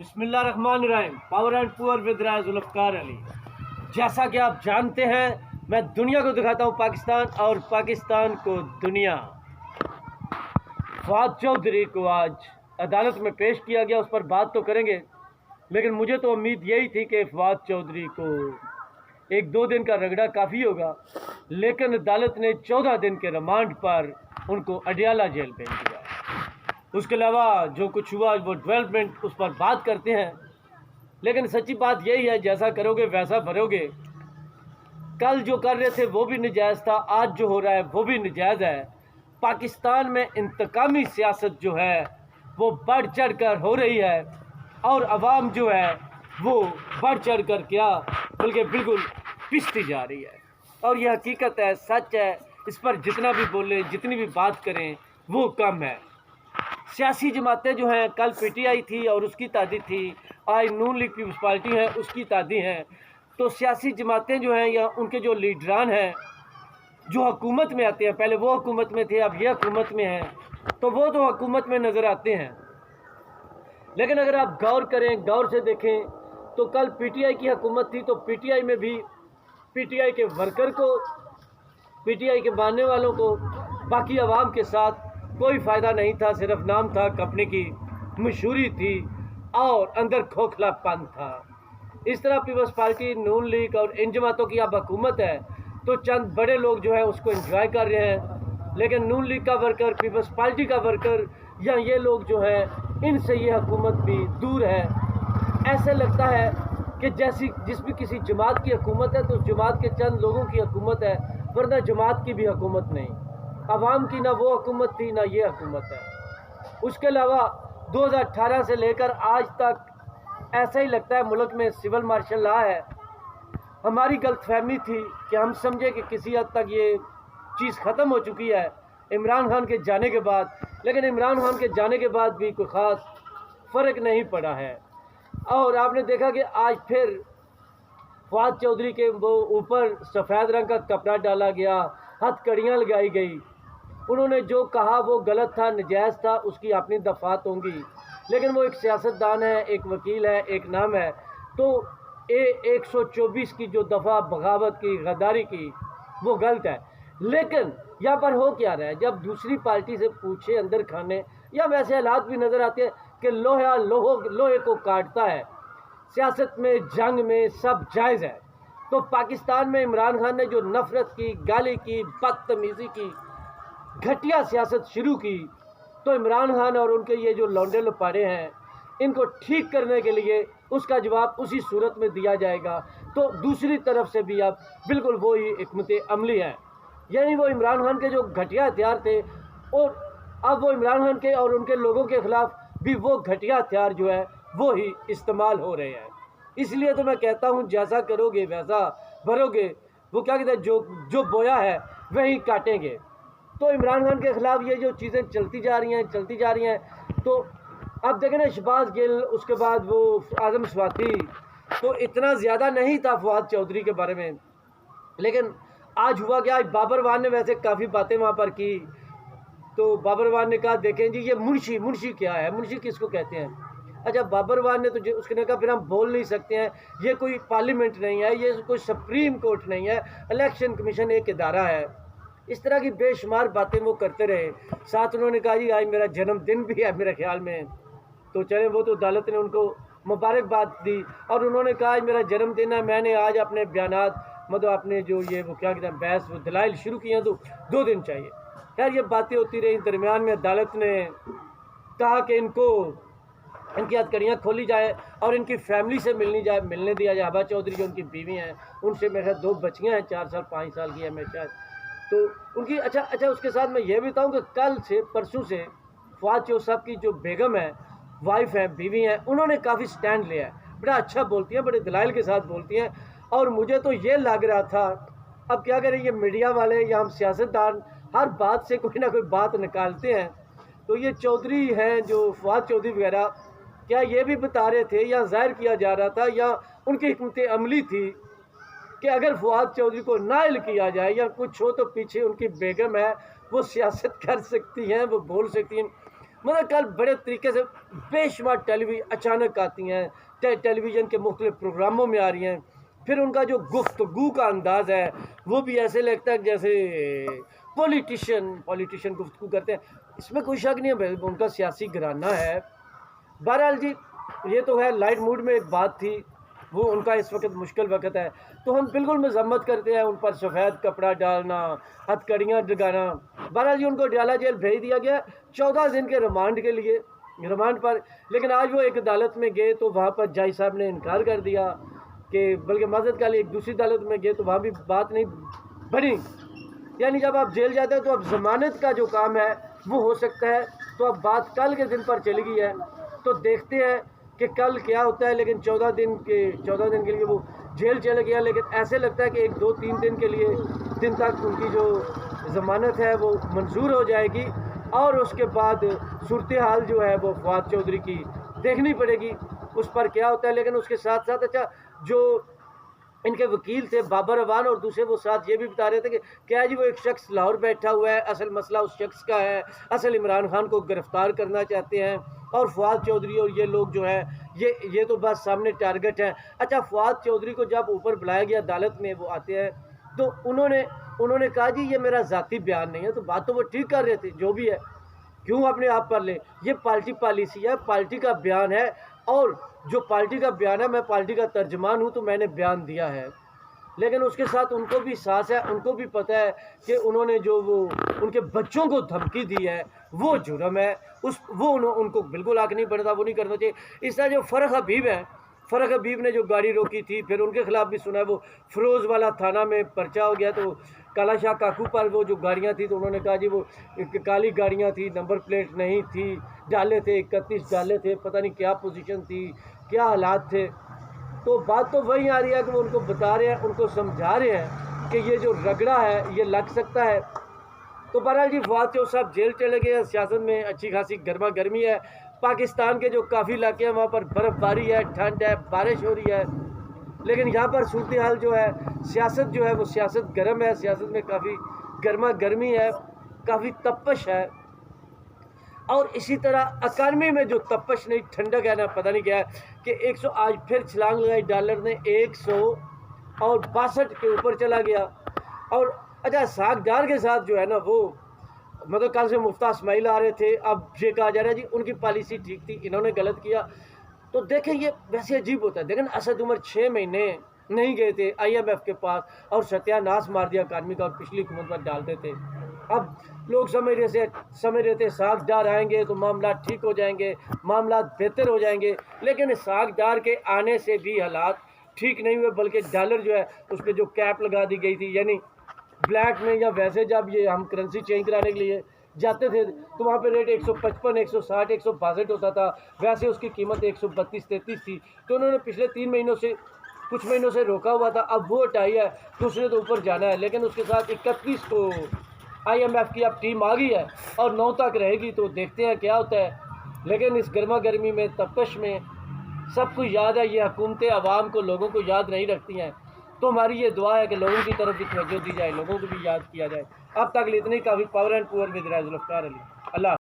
बिस्मिल्लाहिर्रहमानिर्रहीम। Power and poor with राय जुल्फ़कार अली। जैसा कि आप जानते हैं, मैं दुनिया को दिखाता हूँ पाकिस्तान और पाकिस्तान को दुनिया। फवाद चौधरी को आज अदालत में पेश किया गया, उस पर बात तो करेंगे, लेकिन मुझे तो उम्मीद यही थी कि फवाद चौधरी को 1-2 दिन का रगड़ा काफ़ी होगा, लेकिन अदालत ने 14 दिन के रिमांड पर उनको अडियाला जेल भेज दिया। उसके अलावा जो कुछ हुआ वो डेवलपमेंट उस पर बात करते हैं, लेकिन सच्ची बात यही है, जैसा करोगे वैसा भरोगे। कल जो कर रहे थे वो भी नजायज़ था, आज जो हो रहा है वो भी नजायज़ है। पाकिस्तान में इंतकामी सियासत जो है वो बढ़ चढ़ कर हो रही है, और अवाम जो है वो बढ़ चढ़ कर क्या बल्कि बिल्कुल पिसती जा रही है। और ये हकीकत है, सच है, इस पर जितना भी बोलें, जितनी भी बात करें वो कम है। सियासी जमातें जो हैं, कल पीटीआई थी और उसकी तादी थी, आज नून लीग पीपल्स पार्टी है उसकी तादी हैं। तो सियासी जमातें जो हैं या उनके जो लीडरान हैं जो हुकूमत में आते हैं, पहले वो हुकूमत में थे अब ये हुकूमत में हैं, तो वो तो हुकूमत में नज़र आते हैं। लेकिन अगर आप गौर करें, गौर से देखें, तो कल पीटीआई की हुकूमत थी, तो पीटीआई में भी पीटीआई के वर्कर को, पीटीआई के मानने वालों को, बाकी अवाम के साथ कोई फ़ायदा नहीं था। सिर्फ नाम था, कंपनी की मशहूरी थी और अंदर खोखलापन था। इस तरह पीपल्स पार्टी, नून लीग और इन जमातों की अब हुकूमत है, तो चंद बड़े लोग जो है उसको एंजॉय कर रहे हैं, लेकिन नून लीग का वर्कर, पीपल्स पार्टी का वर्कर या ये लोग जो हैं, इनसे ये हुकूमत भी दूर है। ऐसे लगता है कि जैसी जिस भी किसी जमात की हुकूमत है तो उस जमात के चंद लोगों की हुकूमत है, वरना जमात की भी हुकूमत नहीं। अवाम की ना वो हुकूमत थी ना ये हुकूमत है। उसके अलावा 2018 से लेकर आज तक ऐसा ही लगता है मुल्क में सिविल मार्शल लॉ है। हमारी गलतफहमी थी कि हम समझे कि किसी हद तक ये चीज़ ख़त्म हो चुकी है इमरान खान के जाने के बाद, लेकिन इमरान खान के जाने के बाद भी कोई ख़ास फ़र्क नहीं पड़ा है। और आपने देखा कि आज फिर फवाद चौधरी के वो ऊपर सफ़ेद रंग का कपड़ा डाला गया, हथकड़ियाँ लगाई गई। उन्होंने जो कहा वो गलत था, नजायज़ था, उसकी अपनी दफ़ात होंगी, लेकिन वो एक सियासतदान है, एक वकील है, एक नाम है, तो 124 की जो दफ़ा बगावत की, गद्दारी की, वो गलत है। लेकिन यहाँ पर हो क्या रहा है, जब दूसरी पार्टी से पूछे अंदर खाने, या वैसे हालात भी नज़र आते हैं कि लोहे को काटता है। सियासत में, जंग में सब जायज़ है। तो पाकिस्तान में इमरान खान ने जो नफ़रत की, गाली की, बदतमीज़ी की, घटिया सियासत शुरू की, तो इमरान खान और उनके ये जो लौंडे लपाड़े हैं, इनको ठीक करने के लिए उसका जवाब उसी सूरत में दिया जाएगा। तो दूसरी तरफ से भी अब बिल्कुल वही हिकमत अमली है, यानी वो इमरान खान के जो घटिया हथियार थे, और अब वो इमरान खान के और उनके लोगों के ख़िलाफ़ भी वो घटिया हथियार जो है वो ही इस्तेमाल हो रहे हैं। इसलिए तो मैं कहता हूँ, जैसा करोगे वैसा भरोगे। वो क्या कहते हैं, जो बोया है वही काटेंगे। तो इमरान खान के ख़िलाफ़ ये जो चीज़ें चलती जा रही हैं, तो अब देखें ना, शहबाज गिल, उसके बाद वो आज़म स्वाति, तो इतना ज़्यादा नहीं था फवाद चौधरी के बारे में। लेकिन आज हुआ क्या, आज बाबर वान ने वैसे काफ़ी बातें वहाँ पर की, तो बाबर वान ने कहा, देखें जी ये मुंशी क्या है, मुंशी किसको कहते हैं। अच्छा, बाबर वान ने तो उसने कहा फिर हम बोल नहीं सकते हैं, ये कोई पार्लियामेंट नहीं है, ये कोई सुप्रीम कोर्ट नहीं है, इलेक्शन कमीशन एक इदारा है। इस तरह की बेशुमार बातें वो करते रहे। साथ उन्होंने कहा जी आज मेरा जन्मदिन भी है मेरे ख्याल में, तो चले वो तो अदालत ने उनको मुबारकबाद दी, और उन्होंने कहा आज मेरा जन्मदिन है, मैंने आज अपने बयानात, मतलब अपने जो ये वो क्या कहते हैं बहस, वो दलाइल शुरू किए हैं, तो 2 दिन चाहिए। खैर ये बातें होती रही। दरमियान में अदालत ने कहा कि इनकी हथकड़ियाँ खोली जाए और इनकी फैमिली से मिलने दिया जाए। आबा चौधरी जो उनकी बीवी हैं, उनसे मेरे 2 बच्चियाँ हैं, 4 साल 5 साल की है मैं शायद, तो उनकी अच्छा उसके साथ मैं ये भी बताऊँ कि कल से परसों से फवाद चौधरी साहब की जो बेगम है, वाइफ है, बीवी हैं, उन्होंने काफ़ी स्टैंड लिया है। बड़ा अच्छा बोलती हैं, बड़े दलाइल के साथ बोलती हैं। और मुझे तो ये लग रहा था, अब क्या करें, ये मीडिया वाले या हम सियासतदान हर बात से कोई ना कोई बात निकालते हैं। तो ये चौधरी हैं जो फवाद चौधरी वगैरह, क्या ये भी बता रहे थे या जाहिर किया जा रहा था या उनकी हिकमत अमली थी कि अगर फवाद चौधरी को नाइल किया जाए या कुछ हो, तो पीछे उनकी बेगम है, वो सियासत कर सकती हैं, वो बोल सकती हैं। मतलब कल बड़े तरीके से बेशुमार अचानक आती हैं, टेलीविज़न के मुख्तलिफ प्रोग्रामों में आ रही हैं। फिर उनका जो गुफ्तगू का अंदाज़ है वो भी ऐसे लगता है जैसे पॉलिटिशियन गुफ्तगू करते हैं। इसमें कोई शक नहीं है भाई, उनका सियासी घराना है। बहरहाल जी, ये तो है लाइट मूड में एक बात थी, वो उनका इस वक्त मुश्किल वक्त है, तो हम बिल्कुल मजम्मत करते हैं उन पर सफ़ेद कपड़ा डालना, हथकड़ियाँ लगाना। बहरहाल जी, उनको डयाला जेल भेज दिया गया 14 दिन के रिमांड के लिए, रिमांड पर। लेकिन आज वो एक अदालत में गए तो वहाँ पर जज साहब ने इनकार कर दिया कि, बल्कि माजरत के लिए एक दूसरी अदालत में गए तो वहाँ भी बात नहीं बनी। यानी जब आप जेल जाते हैं तो अब ज़मानत का जो काम है वो हो सकता है, तो अब बात कल के दिन पर चली गई है, तो देखते हैं कि कल क्या होता है। लेकिन 14 दिन के लिए वो जेल चले गया, लेकिन ऐसे लगता है कि 1-2-3 दिन तक उनकी जो ज़मानत है वो मंजूर हो जाएगी, और उसके बाद सूरत हाल जो है वो फवाद चौधरी की देखनी पड़ेगी, उस पर क्या होता है। लेकिन उसके साथ साथ अच्छा, जो इनके वकील थे बाबर अवान और दूसरे, वो साथ ये भी बता रहे थे कि क्या जी वो एक शख्स लाहौर बैठा हुआ है, असल मसला उस शख्स का है, असल इमरान खान को गिरफ़्तार करना चाहते हैं, और फवाद चौधरी और ये लोग जो हैं ये तो बस सामने टारगेट है। अच्छा, फवाद चौधरी को जब ऊपर बुलाया गया अदालत में, वो आते हैं तो उन्होंने कहा जी ये मेरा ज़ाती बयान नहीं है। तो बात तो वो ठीक कर रहे थे, जो भी है क्यों अपने आप पर ले, ये पार्टी पॉलिसी है, पार्टी का बयान है, और जो पार्टी का बयान है, मैं पार्टी का तर्जमान हूँ तो मैंने बयान दिया है। लेकिन उसके साथ उनको भी साहस है, उनको भी पता है कि उन्होंने जो वो उनके बच्चों को धमकी दी है वो जुर्म है, उनको बिल्कुल आगे नहीं बढ़ता, वो नहीं करना चाहिए। इस तरह जो फ़रख हबीब ने जो गाड़ी रोकी थी, फिर उनके खिलाफ भी सुना है, वो फिरोज़ वाला थाना में पर्चा हो गया। तो काला शाह काकू पर वो जो गाड़ियाँ थी, तो उन्होंने कहा जी वो काली गाड़ियाँ थी, नंबर प्लेट नहीं थी, डाले थे 31 डाले थे, पता नहीं क्या पोजीशन थी, क्या हालात थे। तो बात तो वही आ रही है कि वो उनको बता रहे हैं, उनको समझा रहे हैं कि ये जो रगड़ा है ये लग सकता है। तो बहरहाल जी, फवाद चौधरी साहब जेल चले गए। सियासत में अच्छी खासी गर्मा गर्मी है। पाकिस्तान के जो काफ़ी इलाके हैं वहाँ पर बर्फ़बारी है, ठंड है, बारिश हो रही है, लेकिन यहाँ पर सूरत हाल जो है, सियासत जो है वो सियासत गर्म है, सियासत में काफ़ी गर्मा गर्मी है, काफ़ी तपश है। और इसी तरह अकानमी में जो तपश नहीं, ठंडक है ना, पता नहीं क्या है कि 100 आज फिर छलांग लगाई, डॉलर ने 162 के ऊपर चला गया। और अच्छा, सागदार के साथ जो है ना, वो मतलब कल से मुफ्ता इस्माइल आ रहे थे, अब ये कहा जा रहा है जी उनकी पॉलिसी ठीक थी, इन्होंने गलत किया। तो देखें, ये वैसे अजीब होता है। देखें, असद उमर 6 महीने नहीं गए थे IMF के पास और सत्यानाश मार दिया अकादमी का, और पिछली हुकूमत पर डालते थे। अब लोग समझ रहे थे सागदार आएंगे तो मामला ठीक हो जाएंगे, मामला बेहतर हो जाएंगे, लेकिन सागदार के आने से भी हालात ठीक नहीं हुए, बल्कि डॉलर जो है उस पर जो कैप लगा दी गई थी, यानी ब्लैक में या वैसे जब ये हम करेंसी चेंज कराने के लिए जाते थे तो वहाँ पे रेट 155, 160, 162 होता था, वैसे उसकी कीमत 132-133 थी। तो उन्होंने पिछले कुछ महीनों से रोका हुआ था, अब वो हटाई है, दूसरे तो ऊपर जाना है। लेकिन उसके साथ 31 को IMF की अब टीम आ गई है और 9 तक रहेगी, तो देखते हैं क्या होता है। लेकिन इस गर्मा गर्मी में, तपश में, सबको याद है, ये हुकूमतें आवाम को, लोगों को याद नहीं रखती हैं। तो हमारी ये दुआ है कि लोगों की तरफ भी तवज्जो दी जाए, लोगों को भी याद किया जाए। अब तक इतनी काफ़ी। Power and poor with Zulfiqar Ali. Allah.